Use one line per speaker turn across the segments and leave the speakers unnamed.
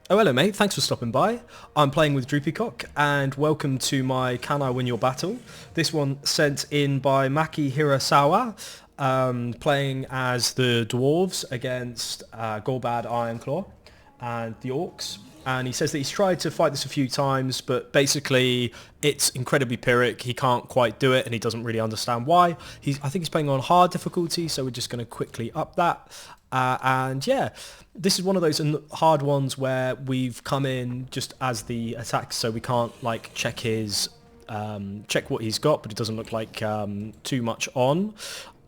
Oh, hello, mate. Thanks for stopping by. I'm playing with Drew Peacock, and welcome to my Can I Win Your Battle? This one sent in by Maki Hirasawa, playing as the Dwarves against Golbad Ironclaw and the Orcs. And he says that he's tried to fight this a few times, but basically it's incredibly Pyrrhic. He can't quite do it, and he doesn't really understand why. I think he's playing on hard difficulty, so we're just going to quickly up that. And yeah, this is one of those hard ones where we've come in just as the attack, so we can't like check what he's got, but it doesn't look like too much on.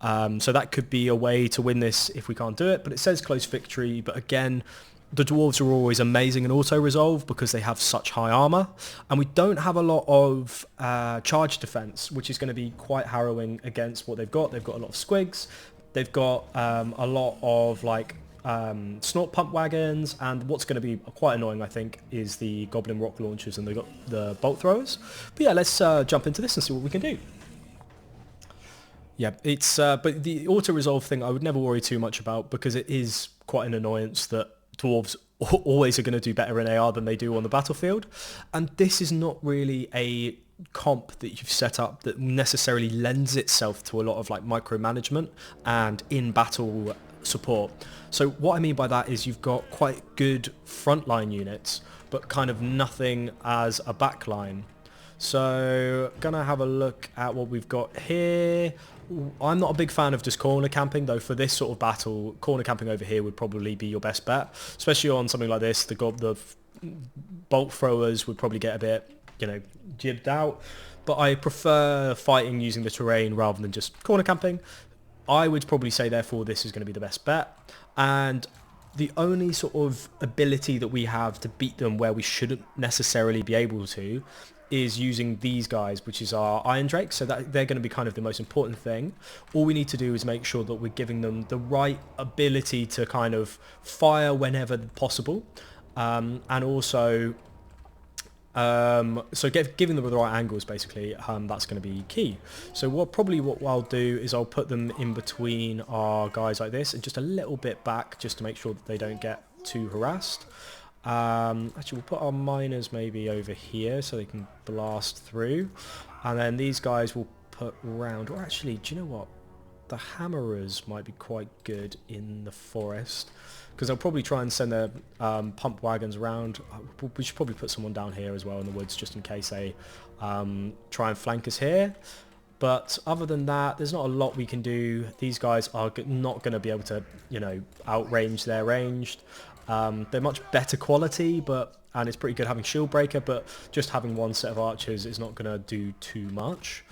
So that could be a way to win this if we can't do it. But it says close victory. But again, the Dwarves are always amazing in auto-resolve because they have such high armor. And we don't have a lot of charge defense, which is going to be quite harrowing against what they've got. They've got a lot of squigs. They've got a lot of like snort pump wagons, and what's going to be quite annoying, I think, is the goblin rock launchers, and they've got the bolt throwers. But yeah, let's jump into this and see what we can do. Yeah, it's but the auto-resolve thing I would never worry too much about because it is quite an annoyance that Dwarves always are going to do better in AR than they do on the battlefield. And this is not really a comp that you've set up that necessarily lends itself to a lot of like micromanagement and in-battle support. So what I mean by that is you've got quite good frontline units, but kind of nothing as a backline. So gonna have a look at what we've got here. I'm not a big fan of just corner camping though. For this sort of battle, corner camping over here would probably be your best bet, especially on something like this. The bolt throwers would probably get a bit, jibbed out, but I prefer fighting using the terrain rather than just corner camping. I would probably say therefore this is going to be the best bet, and the only sort of ability that we have to beat them where we shouldn't necessarily be able to is using these guys, which is our Irondrakes. So that they're going to be kind of the most important thing. All we need to do is make sure that we're giving them the right ability to kind of fire whenever possible, and also giving them the right angles, basically. That's going to be key. So what I'll do is I'll put them in between our guys like this and just a little bit back just to make sure that they don't get too harassed. Actually, we'll put our miners maybe over here so they can blast through, and then these guys will put round. Or actually, do you know what? The hammerers might be quite good in the forest because they'll probably try and send their pump wagons around. We should probably put someone down here as well in the woods just in case they try and flank us here. But other than that, there's not a lot we can do. These guys are not going to be able to, outrange their ranged. They're much better quality, and it's pretty good having shield breaker, but just having one set of archers is not going to do too much.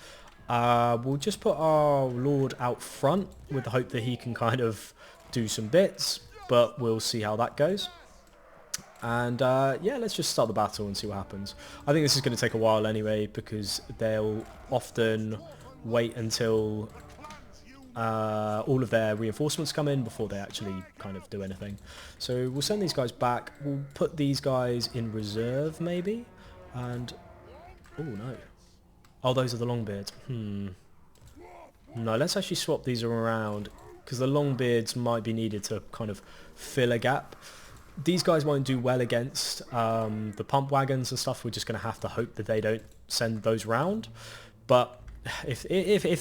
We'll just put our Lord out front with the hope that he can kind of do some bits, but we'll see how that goes. And yeah, let's just start the battle and see what happens. I think this is going to take a while anyway because they'll often wait until all of their reinforcements come in before they actually kind of do anything. So we'll send these guys back. We'll put these guys in reserve maybe. And oh no. Oh, those are the Longbeards. No, let's actually swap these around because the Longbeards might be needed to kind of fill a gap. These guys won't do well against the pump wagons and stuff. We're just going to have to hope that they don't send those round. But if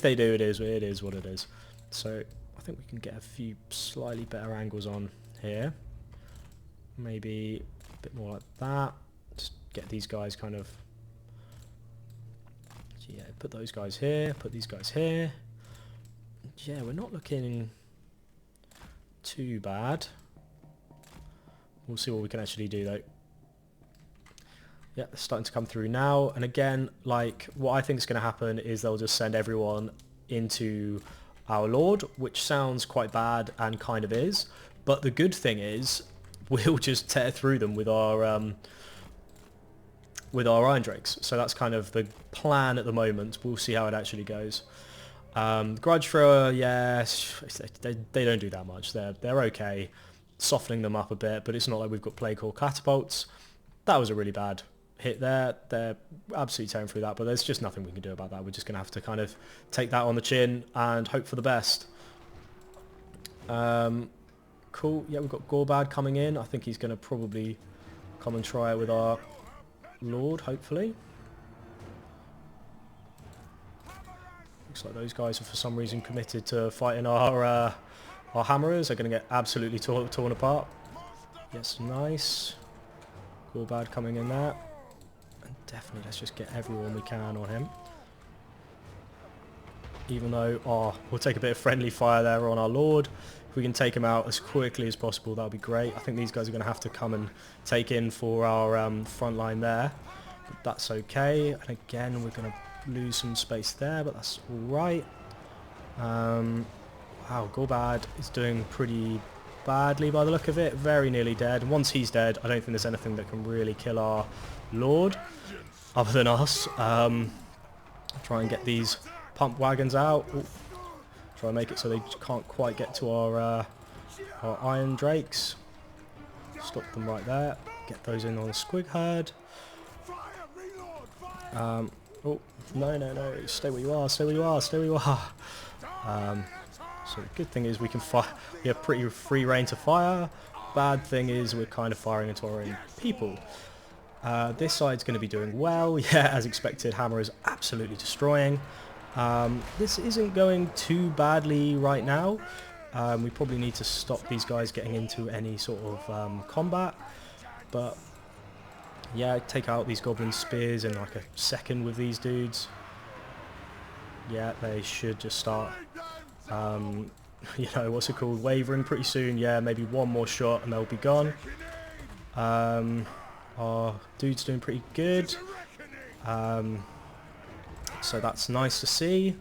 they do, it is what it is. So I think we can get a few slightly better angles on here. Maybe a bit more like that. Just get these guys kind of... Yeah, put those guys here, put these guys here. Yeah, we're not looking too bad. We'll see what we can actually do though. Yeah, it's starting to come through now. And again, like what I think is going to happen is they'll just send everyone into our Lord, which sounds quite bad and kind of is. But the good thing is we'll just tear through them with our Irondrakes. So that's kind of the plan at the moment. We'll see how it actually goes. Grudge Thrower, yes, they don't do that much. They're okay, softening them up a bit, but it's not like we've got Plague or Catapults. That was a really bad hit there. They're absolutely tearing through that, but there's just nothing we can do about that. We're just going to have to kind of take that on the chin and hope for the best. Cool. Yeah, we've got Gorbad coming in. I think he's going to probably come and try it with our Lord, hopefully. Looks like those guys are for some reason committed to fighting our hammerers. They're going to get absolutely torn apart. Yes, nice. Gorbad coming in there. And definitely let's just get everyone we can on him. Even though, we'll take a bit of friendly fire there on our Lord. If we can take him out as quickly as possible, that would be great. I think these guys are going to have to come and take in for our front line there. But that's okay. And again, we're going to lose some space there, but that's alright. Wow, Gorbad is doing pretty badly by the look of it. Very nearly dead. And once he's dead, I don't think there's anything that can really kill our Lord other than us. Try and get these pump wagons out. Ooh. Try and make it so they can't quite get to our Irondrakes. Stop them right there. Get those in on the squig herd. Oh, no. Stay where you are, stay where you are, stay where you are. So the good thing is we can fire. We have pretty free reign to fire. Bad thing is we're kind of firing into our own people. This side's going to be doing well. Yeah, as expected, Hammer is absolutely destroying. This isn't going too badly right now. We probably need to stop these guys getting into any sort of combat. But yeah, take out these goblin spears in like a second with these dudes. Yeah, they should just start, you know, what's it called, wavering pretty soon. Yeah, maybe one more shot and they'll be gone. Our dude's doing pretty good. So that's nice to see.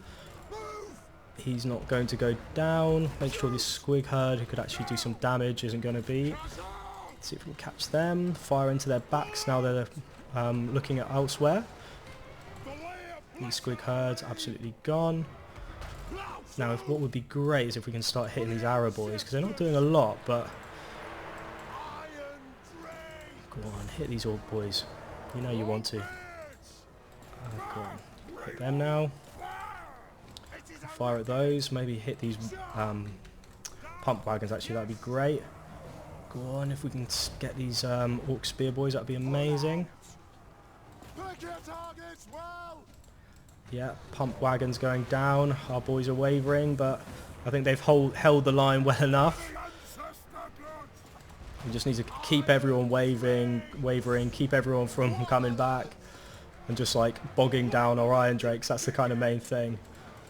He's not going to go down. Make sure this squig herd, who could actually do some damage, isn't going to be. Let's see if we can catch them. Fire into their backs now they're looking at elsewhere. These squig herds absolutely gone. Now what would be great is if we can start hitting these arrow boys, because they're not doing a lot, but go on, hit these orc boys. You know you want to. Go on, hit them now. Fire at those. Maybe hit these pump wagons. Actually, that'd be great. Go on, if we can get these orc spear boys, that'd be amazing. Yeah, pump wagons going down. Our boys are wavering, but I think they've held the line well enough. We just need to keep everyone wavering, keep everyone from coming back, and just like bogging down our Irondrakes. That's the kind of main thing.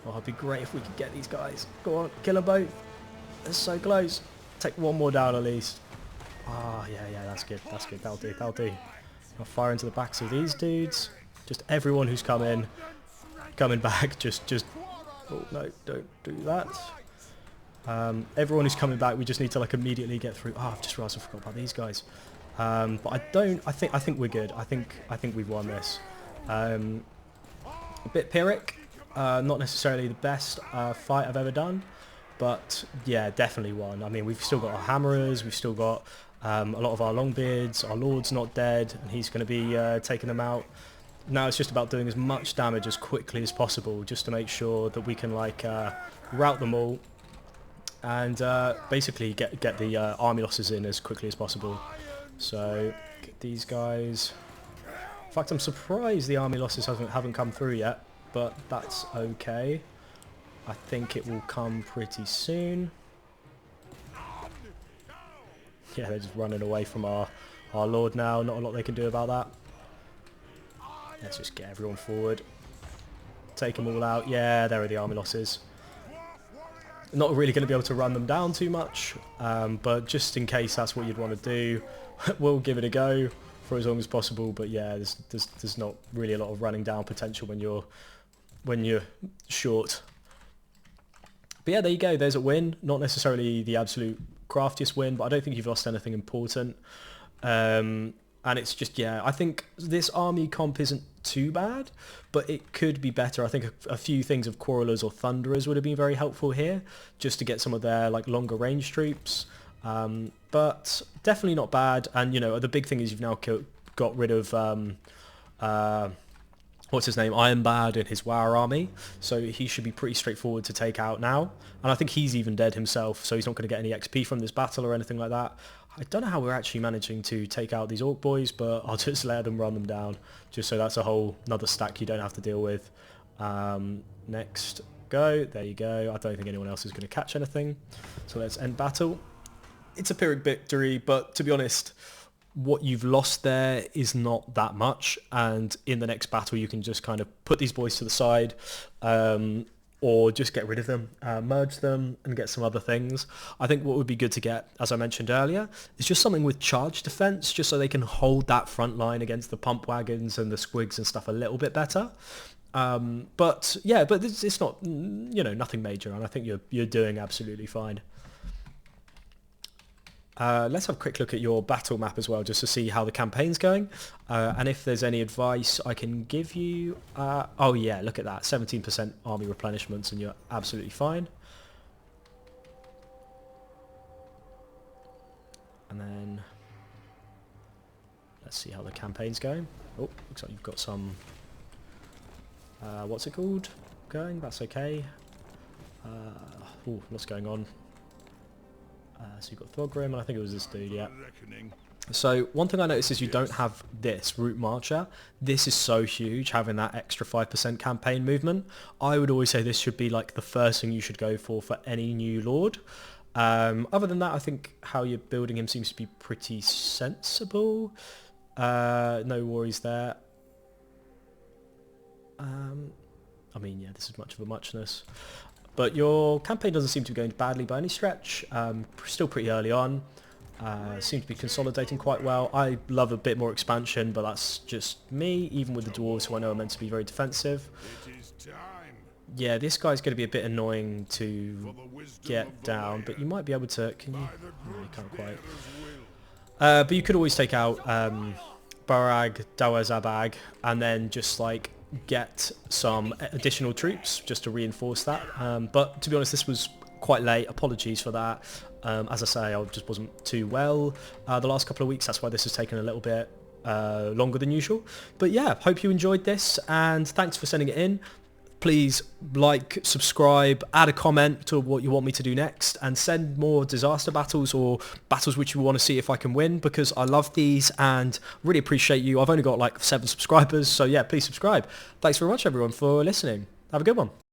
Oh, it'd be great if we could get these guys. Go on, kill them both. They're so close. Take one more down at least. Ah, yeah, that's good. That's good. That'll do. I'll fire into the backs of these dudes. Just everyone who's coming back. Just. Oh no, don't do that. Everyone who's coming back, we just need to like immediately get through. Oh, I've just realised I forgot about these guys. But I think we're good. I think we've won this. A bit Pyrrhic. Not necessarily the best fight I've ever done, but yeah, definitely won. I mean, we've still got our hammerers, we've still got a lot of our longbeards. Our Lord's not dead, and he's going to be taking them out. Now it's just about doing as much damage as quickly as possible, just to make sure that we can like rout them all and basically get the army losses in as quickly as possible. So get these guys. In fact, I'm surprised the army losses haven't come through yet. But that's okay. I think it will come pretty soon. Yeah, they're just running away from our Lord now. Not a lot they can do about that. Let's just get everyone forward. Take them all out. Yeah, there are the army losses. Not really going to be able to run them down too much. But just in case that's what you'd want to do, we'll give it a go for as long as possible. But yeah, there's not really a lot of running down potential when you're short. But yeah, there you go. There's a win. Not necessarily the absolute craftiest win, but I don't think you've lost anything important. And it's just, yeah, I think this army comp isn't too bad, but it could be better. I think a few things of Quarrelers or Thunderers would have been very helpful here, just to get some of their like longer range troops. But definitely not bad. And you know, the big thing is you've now got rid of what's his name, Ironbad and his War army, so he should be pretty straightforward to take out now. And I think he's even dead himself, so he's not going to get any XP from this battle or anything like that. I don't know how we're actually managing to take out these Orc boys, but I'll just let them run them down, just so that's a whole another stack you don't have to deal with. Next go, there you go. I don't think anyone else is going to catch anything, so let's end battle. It's a Pyrrhic victory, but to be honest, what you've lost there is not that much, and in the next battle you can just kind of put these boys to the side, or just get rid of them, merge them and get some other things. I think what would be good to get, as I mentioned earlier, is just something with charge defense, just so they can hold that front line against the pump wagons and the squigs and stuff a little bit better. But yeah, but it's not, you know, nothing major, and I think you're doing absolutely fine. Let's have a quick look at your battle map as well, just to see how the campaign's going, and if there's any advice I can give you. Oh yeah, look at that, 17% army replenishments, and you're absolutely fine. And then let's see how the campaign's going. Oh, looks like you've got some, what's it called, going. That's okay. Oh, what's going on? So you've got Thorgrim, and I think it was this dude, yeah. So one thing I noticed is you don't have this Root Marcher. This is so huge, having that extra 5% campaign movement. I would always say this should be like the first thing you should go for any new Lord. Other than that, I think how you're building him seems to be pretty sensible. No worries there. I mean, yeah, this is much of a muchness. But your campaign doesn't seem to be going badly by any stretch. Still pretty early on. Seem to be consolidating quite well. I love a bit more expansion, but that's just me, even with the Dwarves, who I know are meant to be very defensive. Yeah, this guy's going to be a bit annoying to get down, but you might be able to... Can you? No, you can't quite. But you could always take out Barag, Dawazabag, and then just like get some additional troops just to reinforce that. But to be honest, this was quite late. Apologies for that. As I say, I just wasn't too well the last couple of weeks. That's why this has taken a little bit longer than usual. But yeah, hope you enjoyed this, and thanks for sending it in. Please like, subscribe, add a comment to what you want me to do next, and send more disaster battles or battles which you want to see if I can win, because I love these and really appreciate you. I've only got like 7 subscribers, so yeah, please subscribe. Thanks very much everyone for listening. Have a good one.